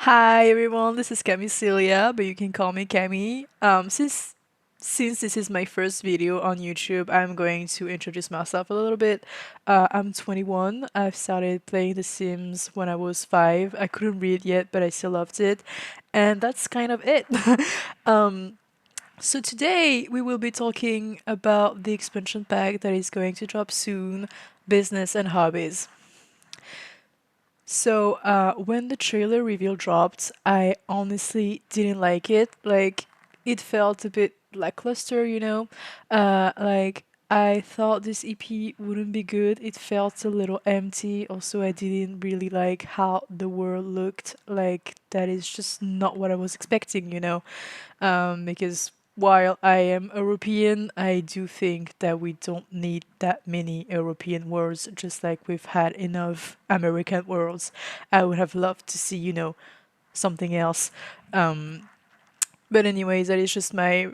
Hi everyone, this is Celia, but you can call me Cami. Since this is my first video on YouTube, I'm going to introduce myself a little bit. I'm 21. I've started playing The Sims when I was 5. I couldn't read yet, but I still loved it, and that's kind of it. um, so today we will be talking about the expansion pack that is going to drop soon, Business and Hobbies. When the trailer reveal dropped, I honestly didn't like it. Like, it felt a bit lackluster, you know? I thought this EP wouldn't be good. It felt a little empty. Also, I didn't really like how the world looked. Like, that is just not what I was expecting, you know? Because while I am European, I do think that we don't need that many European words, just like we've had enough American words. I would have loved to see, something else. Um, but anyways, that is just my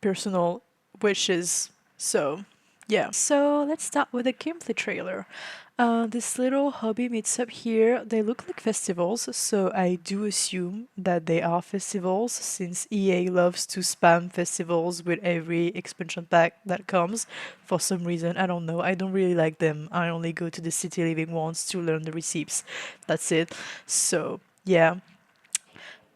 personal wishes. So, yeah. So let's start with the gameplay trailer. This little hobby meets up here. They look like festivals, so I do assume that they are festivals since EA loves to spam festivals with every expansion pack that comes. For some reason, I don't know. I don't really like them. I only go to the city living once to learn the receipts. That's it. So, yeah.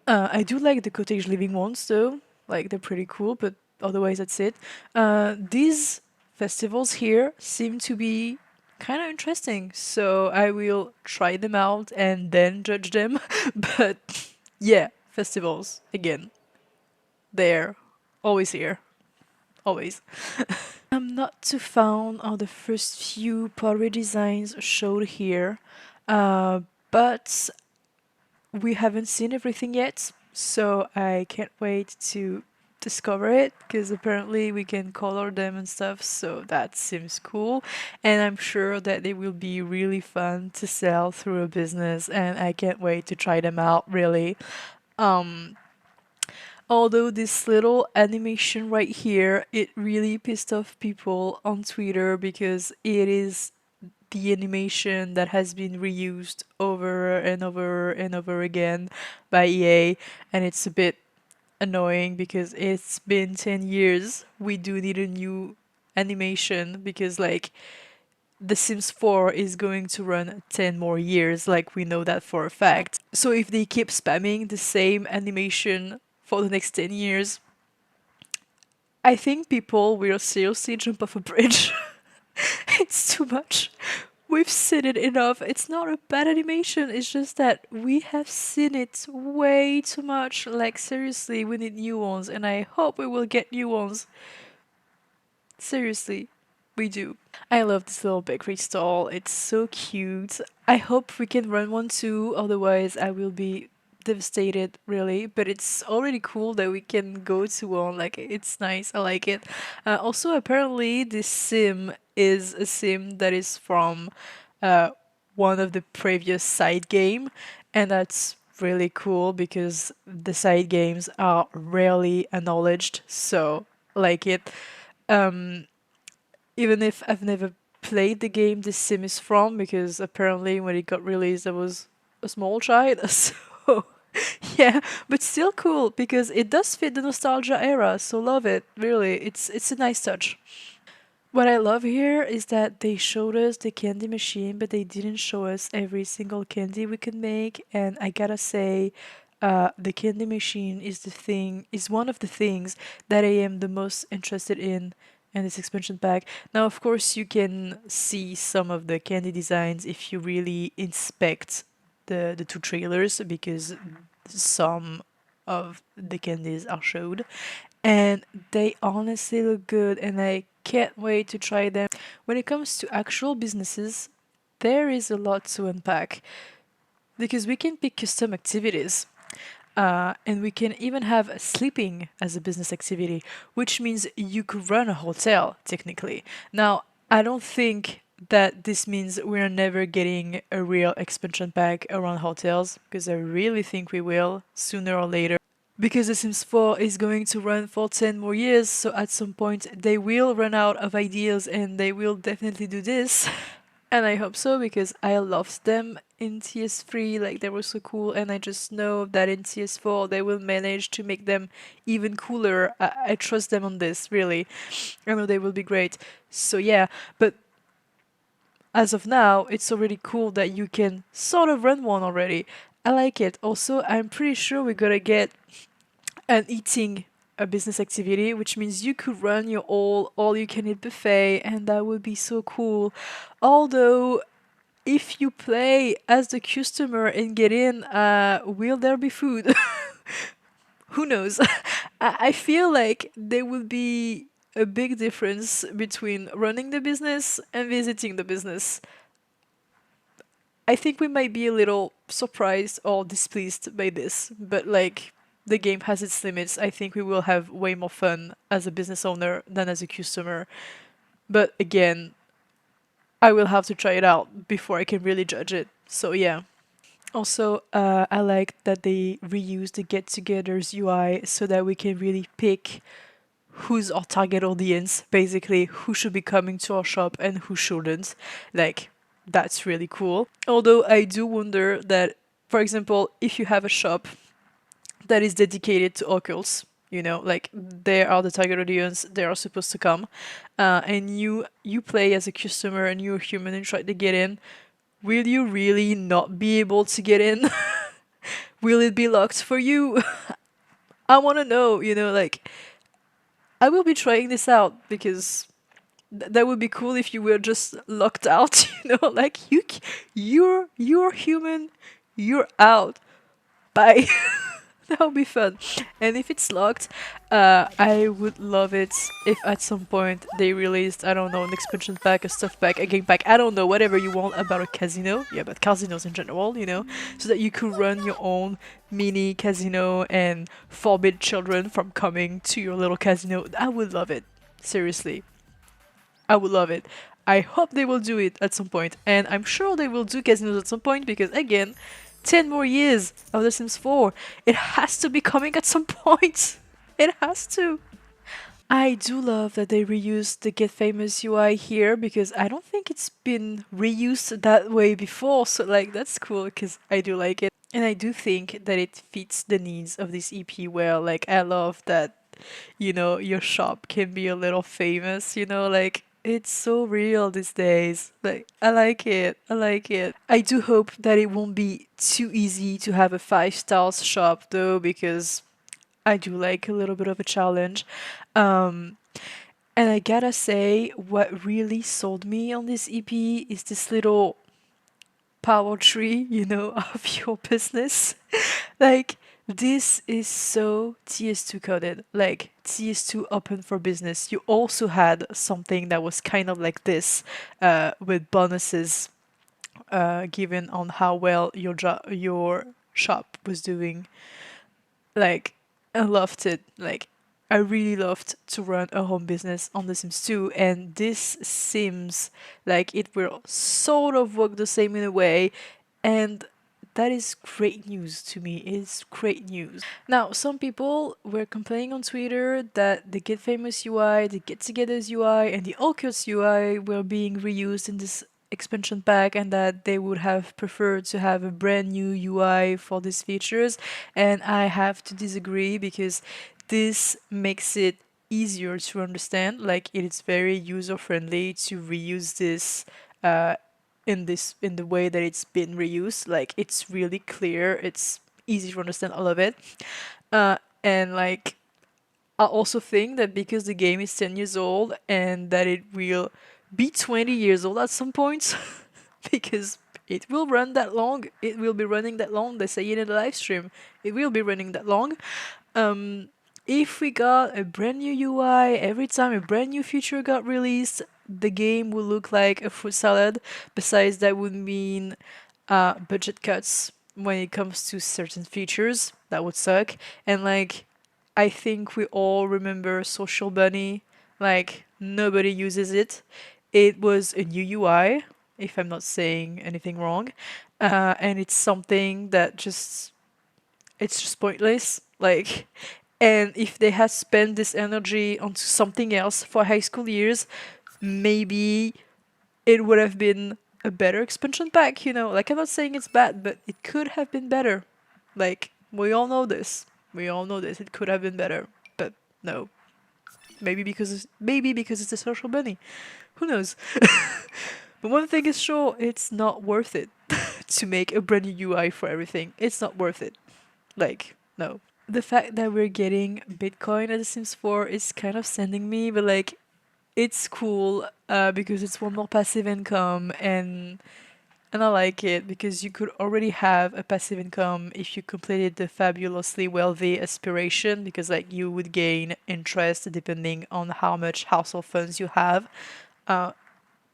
I do like the cottage living ones though. Like they're pretty cool, but otherwise that's it. These festivals here seem to be kind of interesting, so I will try them out and then judge them. But yeah, festivals again. They're always here. Always. I'm not too fond of the first few pottery designs showed here, but we haven't seen everything yet, so I can't wait to discover it because apparently we can color them and stuff, so that seems cool. And I'm sure that they will be really fun to sell through a business, and I can't wait to try them out, really. Um, Although this little animation right here, it really pissed off people on Twitter because it is the animation that has been reused over and over and over again by EA, and it's a bit annoying because it's been 10 years. We do need a new animation because, like, The Sims 4 is going to run 10 more years, like, we know that for a fact. So, if they keep spamming the same animation for the next 10 years, I think people will seriously jump off a bridge. It's too much. We've seen it enough. It's not a bad animation, it's just that we have seen it way too much. Like, seriously, we need new ones, and I hope we will get new ones. Seriously, we do. I love this little bakery stall, it's so cute. I hope we can run one too, otherwise, I will be devastated, really. But it's already cool that we can go to one. Like, it's nice, I like it. Also, apparently, this sim is a sim that is from uh, one of the previous side game, and that's really cool because the side games are rarely acknowledged, so I like it. Um, Even if I've never played the game this sim is from, because apparently when it got released I was a small child, so yeah, but still cool because it does fit the nostalgia era, so love it, really. It's a nice touch. What I love here is that they showed us the candy machine, but they didn't show us every single candy we could make. And I gotta say, the candy machine is one of the things that I am the most interested in this expansion pack. Now, of course, you can see some of the candy designs if you really inspect the two trailers because some of the candies are showed, and they honestly look good, and I can't wait to try them. When it comes to actual businesses, there is a lot to unpack because we can pick custom activities. And we can even have sleeping as a business activity, which means you could run a hotel technically. Now, I don't think that this means we're never getting a real expansion pack around hotels, because I really think we will sooner or later. Because The Sims 4 is going to run for 10 more years, so at some point they will run out of ideas and they will definitely do this. And I hope so because I loved them in TS3, like they were so cool, and I just know that in TS4 they will manage to make them even cooler. I trust them on this, really. I know they will be great. So yeah, but as of now, it's already cool that you can sort of run one already. I like it. Also, I'm pretty sure we're gonna get an eating a business activity, which means you could run your all you can eat buffet, and that would be so cool. Although if you play as the customer and get in, will there be food? Who knows? I feel like there will be a big difference between running the business and visiting the business. I think we might be a little surprised or displeased by this, but like the game has its limits. I think we will have way more fun as a business owner than as a customer. But again, I will have to try it out before I can really judge it. So yeah. Also, I like that they reuse the get-togethers UI so that we can really pick who's our target audience, basically who should be coming to our shop and who shouldn't. Like, that's really cool. Although I do wonder that, for example, if you have a shop that is dedicated to occults, you know, like they are the target audience, they are supposed to come, and you play as a customer and you're human and try to get in, will you really not be able to get in? Will it be locked for you? I want to know, you know, like I will be trying this out because that would be cool if you were just locked out, you know, like you're human, you're out. Bye. That would be fun. And if it's locked, I would love it if at some point they released, I don't know, an expansion pack, a stuff pack, a game pack, I don't know, whatever you want about a casino. Yeah, but casinos in general, you know, so that you could run your own mini casino and forbid children from coming to your little casino. I would love it. Seriously. I would love it. I hope they will do it at some point, and I'm sure they will do casinos at some point because, again, 10 more years of The Sims 4. It has to be coming at some point. It has to. I do love that they reused the Get Famous UI here because I don't think it's been reused that way before. So, like, that's cool because I do like it. And I do think that it fits the needs of this EP well. Like, I love that, you know, your shop can be a little famous, you know, like, it's so real these days. Like, I like it. I like it. I do hope that it won't be too easy to have a 5 stars shop though, because I do like a little bit of a challenge. Um, and I gotta say, what really sold me on this EP is this little power tree, you know, of your business. Like, this is so TS2 coded, like TS2 open for business. You also had something that was kind of like this, with bonuses given on how well your shop was doing. Like, I loved it. Like, I really loved to run a home business on The Sims 2, and this seems like it will sort of work the same in a way, and that is great news to me. It's great news. Now, some people were complaining on Twitter that the Get Famous UI, the Get Togethers UI, and the All Cuts UI were being reused in this expansion pack and that they would have preferred to have a brand new UI for these features. And I have to disagree because this makes it easier to understand. Like, it is very user friendly to reuse this uh, in the way that it's been reused. Like, it's really clear, it's easy to understand all of it. And like, I also think that because the game is 10 years old and that it will be 20 years old at some point, because it will run that long, it will be running that long. They say it in the live stream, it will be running that long. um, if we got a brand new UI every time a brand new feature got released, the game would look like a fruit salad. Besides, that would mean budget cuts when it comes to certain features. That would suck. And like, I think we all remember Social Bunny. Like, nobody uses it. It was a new UI, if I'm not saying anything wrong. And it's something that just it's just pointless. Like, and if they had spent this energy onto something else for high school years, maybe it would have been a better expansion pack, you know? Like, I'm not saying it's bad, but it could have been better. Like, we all know this. We all know this. It could have been better, but no. Maybe because it's a social bunny. Who knows? But one thing is sure, it's not worth it to make a brand new UI for everything. It's not worth it. Like, no. The fact that we're getting Bitcoin at The Sims 4 is kind of sending me, but like, it's cool because it's one more passive income, and I like it because you could already have a passive income if you completed the fabulously wealthy aspiration, because like you would gain interest depending on how much household funds you have. Uh,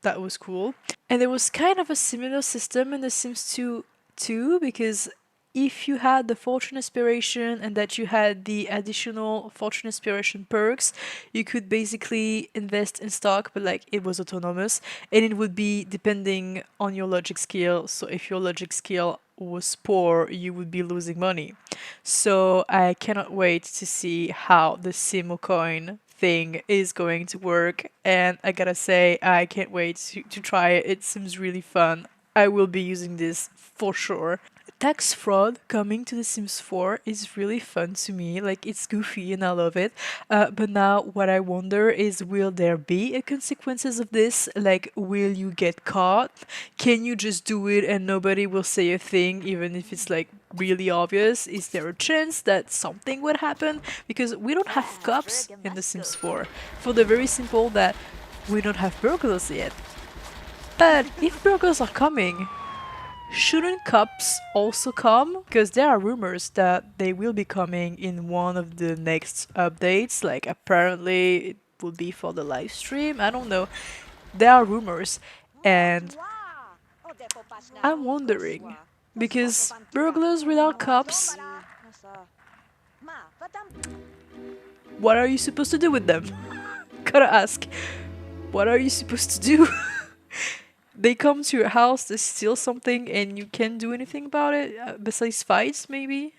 that was cool. And there was kind of a similar system in The Sims 2 too, because if you had the Fortune Aspiration and that you had the additional Fortune Aspiration perks, you could basically invest in stock, but like it was autonomous and it would be depending on your logic skill. So if your logic skill was poor, you would be losing money. So I cannot wait to see how the Simo coin thing is going to work. And I gotta say, I can't wait to try it. It seems really fun. I will be using this for sure. Tax fraud coming to The Sims 4 is really fun to me. Like, it's goofy and I love it. But now, what I wonder is, will there be a consequences of this? Like, will you get caught? Can you just do it and nobody will say a thing, even if it's like really obvious? Is there a chance that something would happen? Because we don't have cops in The Sims 4, for the very simple that we don't have burglars yet. But if burglars are coming, shouldn't cops also come? Because there are rumors that they will be coming in one of the next updates. Like, apparently, it will be for the live stream. I don't know. There are rumors. And I'm wondering, because burglars without cops, what are you supposed to do with them? Gotta ask, what are you supposed to do? They come to your house, they steal something, and you can't do anything about it besides fights, maybe?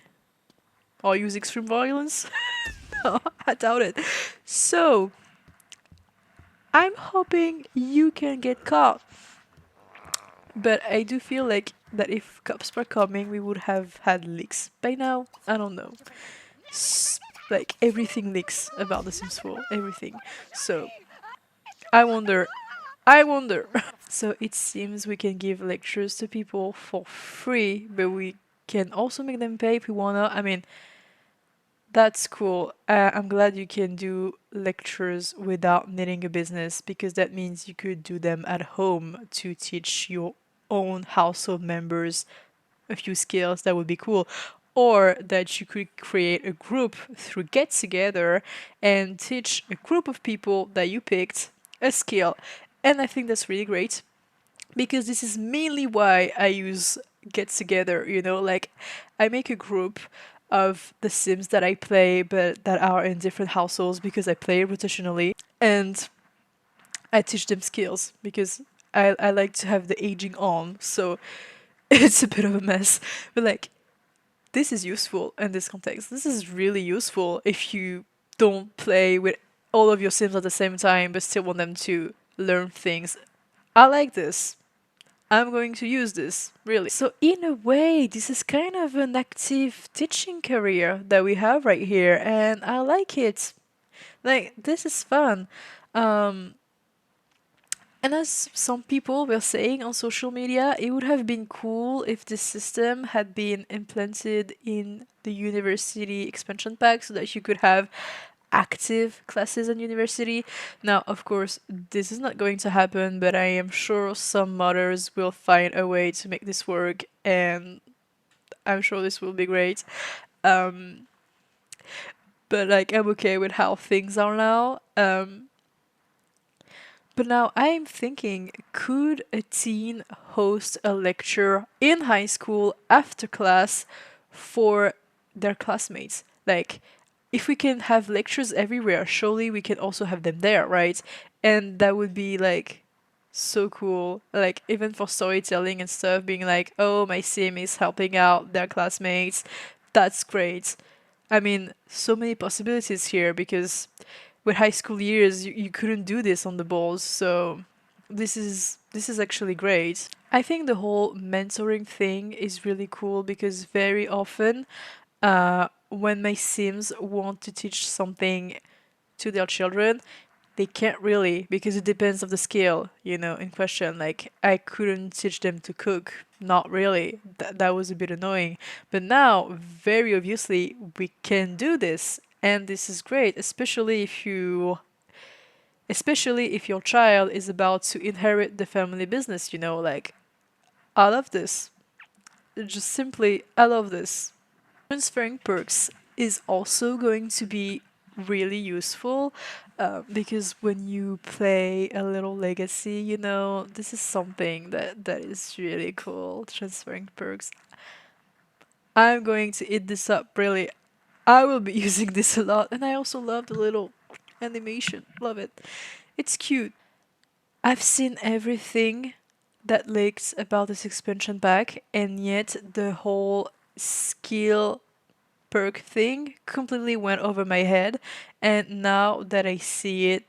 Or use extreme violence? No, I doubt it. So, I'm hoping you can get caught. But I do feel like that if cops were coming, we would have had leaks by now. I don't know. Like, everything leaks about The Sims 4. Everything. So, I wonder. I wonder. So it seems we can give lectures to people for free, but we can also make them pay if we wanna. I mean, that's cool. I'm glad you can do lectures without needing a business, because that means you could do them at home to teach your own household members a few skills. That would be cool. Or that you could create a group through Get Together and teach a group of people that you picked a skill. And I think that's really great, because this is mainly why I use Get Together, you know, like I make a group of the Sims that I play but that are in different households, because I play rotationally, and I teach them skills because I like to have the aging on, so it's a bit of a mess. But like, this is useful in this context. This is really useful if you don't play with all of your Sims at the same time but still want them to learn things. I like this. I'm going to use this, really. So, in a way, this is kind of an active teaching career that we have right here, and I like it. Like, this is fun. Um, and as some people were saying on social media, it would have been cool if this system had been implanted in the university expansion pack so that you could have active classes in university. Now, of course, this is not going to happen, but I am sure some modders will find a way to make this work, and I'm sure this will be great. Um, but like, I'm okay with how things are now. But now I'm thinking, could a teen host a lecture in high school after class for their classmates? Like, if we can have lectures everywhere, surely we can also have them there, right? And that would be like so cool. Like, even for storytelling and stuff, being like, oh, my sim is helping out their classmates. That's great. I mean, so many possibilities here, because with high school years you couldn't do this on the balls, so this is actually great. I think the whole mentoring thing is really cool because very often, when my Sims want to teach something to their children, they can't really because it depends of the skill, in question. Like I couldn't teach them to cook. Not really. That was a bit annoying. But now, very obviously, we can do this. And this is great, especially if your child is about to inherit the family business, like I love this. Just simply I love this. Transferring perks is also going to be really useful because when you play a little legacy, this is something that is really cool. Transferring perks. I'm going to eat this up really. I will be using this a lot, and I also love the little animation. Love it. It's cute. I've seen everything that leaks about this expansion pack, and yet the whole skill perk thing completely went over my head. And now that I see it,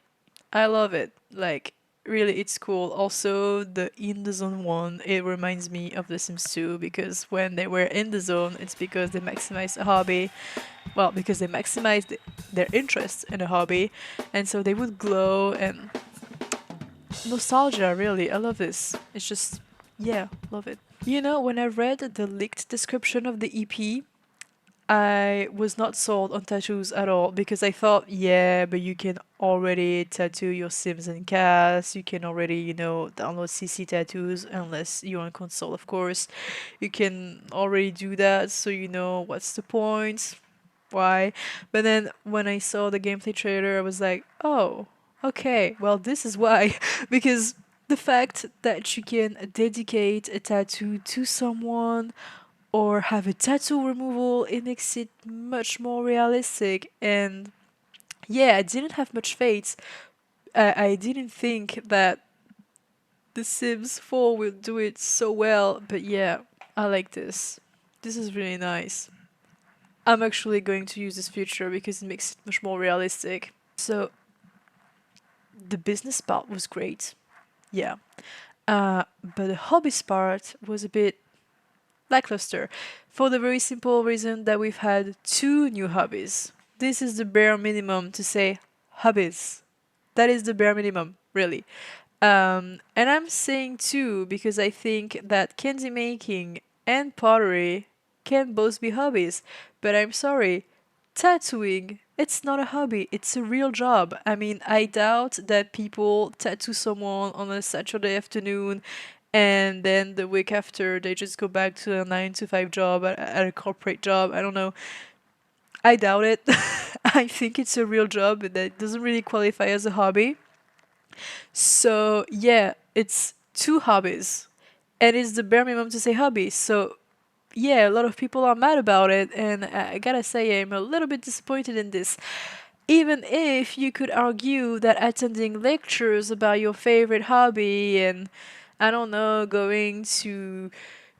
I love it. Like, really, it's cool. Also, the in the zone one, it reminds me of The Sims 2 because when they were in the zone, it's because they maximized a hobby. Well, because they maximized their interest in a hobby, and so they would glow and nostalgia, really. I love this. It's just, yeah, love it. When I read the leaked description of the EP, I was not sold on tattoos at all because I thought, yeah, but you can already tattoo your Sims and cats. You can already, download CC tattoos unless you're on console, of course. You can already do that, so what's the point? Why? But then when I saw the gameplay trailer, I was like, oh, okay, well, this is why. Because the fact that you can dedicate a tattoo to someone or have a tattoo removal, it makes it much more realistic. And yeah, I didn't have much faith. I didn't think that The Sims 4 will do it so well, but yeah, I like this. This is really nice. I'm actually going to use this feature because it makes it much more realistic. So the business part was great, yeah. But the hobbies part was a bit lackluster for the very simple reason that we've had two new hobbies. This is the bare minimum to say hobbies. That is the bare minimum, really. And I'm saying two because I think that candy making and pottery can both be hobbies. But I'm sorry, tattooing, it's not a hobby, it's a real job. I mean, I doubt that people tattoo someone on a Saturday afternoon and then the week after they just go back to a 9 to 5 job at a corporate job. I don't know. I doubt it. I think it's a real job that doesn't really qualify as a hobby. So yeah, it's two hobbies, and it's the bare minimum to say hobby. So yeah, a lot of people are mad about it, and I gotta say I'm a little bit disappointed in this. Even if you could argue that attending lectures about your favorite hobby and I don't know, going to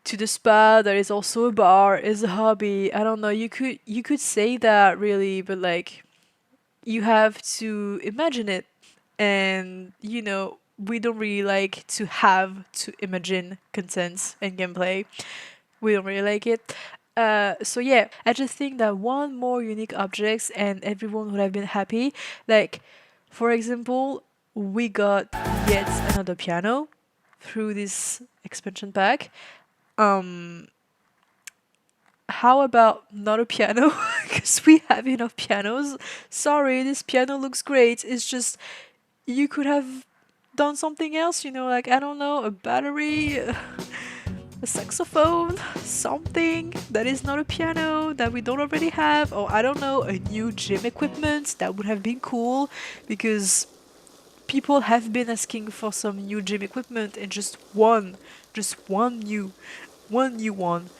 the spa that is also a bar is a hobby. I don't know. You could say that really, but like you have to imagine it and we don't really like to have to imagine content and gameplay. We don't really like it. So yeah, I just think that one more unique objects and everyone would have been happy. Like, for example, we got yet another piano through this expansion pack. Um, how about not a piano? Because we have enough pianos. Sorry, this piano looks great. It's just you could have done something else, like I don't know, a battery, a saxophone, something that is not a piano that we don't already have, or I don't know, a new gym equipment that would have been cool because people have been asking for some new gym equipment and just one new one.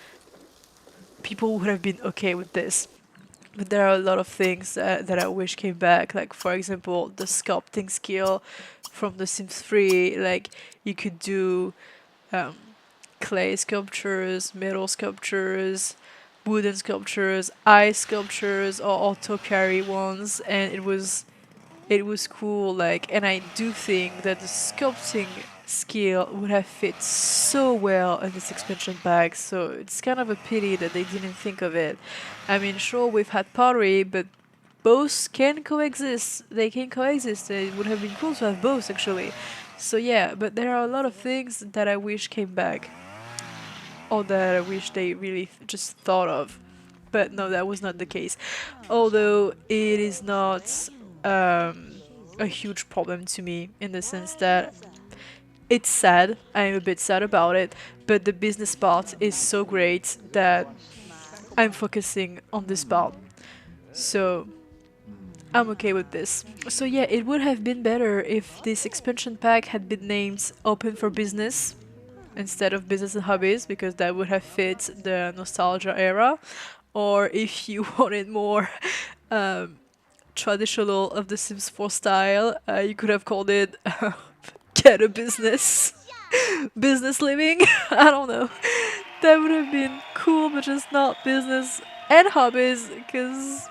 People would have been okay with this. But there are a lot of things that I wish came back. Like for example, the sculpting skill from The Sims 3. Like you could do um, clay sculptures, metal sculptures, wooden sculptures, ice sculptures, or topiary ones, and it was cool. Like, and I do think that the sculpting skill would have fit so well in this expansion pack, so it's kind of a pity that they didn't think of it. I mean, sure, we've had pottery, but both can coexist. They can coexist. It would have been cool to have both, actually. So yeah, but there are a lot of things that I wish came back, or that I wish they really just thought of. But no, that was not the case. Although it is not um, a huge problem to me in the sense that it's sad. I'm a bit sad about it, but the business part is so great that I'm focusing on this part. So I'm okay with this. So yeah, it would have been better if this expansion pack had been named Open for Business instead of Businesses Hobbies, because that would have fit the nostalgia era. Or if you wanted more um, traditional of the Sims 4 style, you could have called it Get a Business. Business Living. I don't know. That would have been cool, but just not business and hobbies, because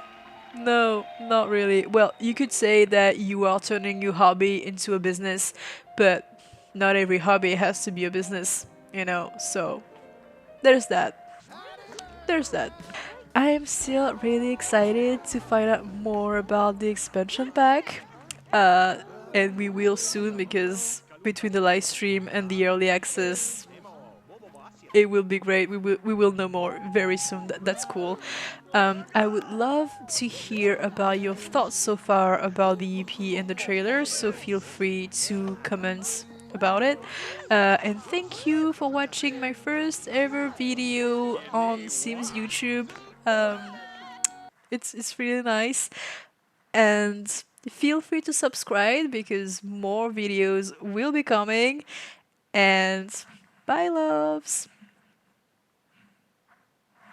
no, not really. Well, you could say that you are turning your hobby into a business, but not every hobby has to be a business, so there's that. There's that. I am still really excited to find out more about the expansion pack. Uh, and we will soon, because between the live stream and the early access, it will be great. We will know more very soon. That's cool. I would love to hear about your thoughts so far about the EP and the trailer. So feel free to comment about it. And thank you for watching my first ever video on Sims YouTube. Um, it's really nice, and feel free to subscribe because more videos will be coming. And bye, loves.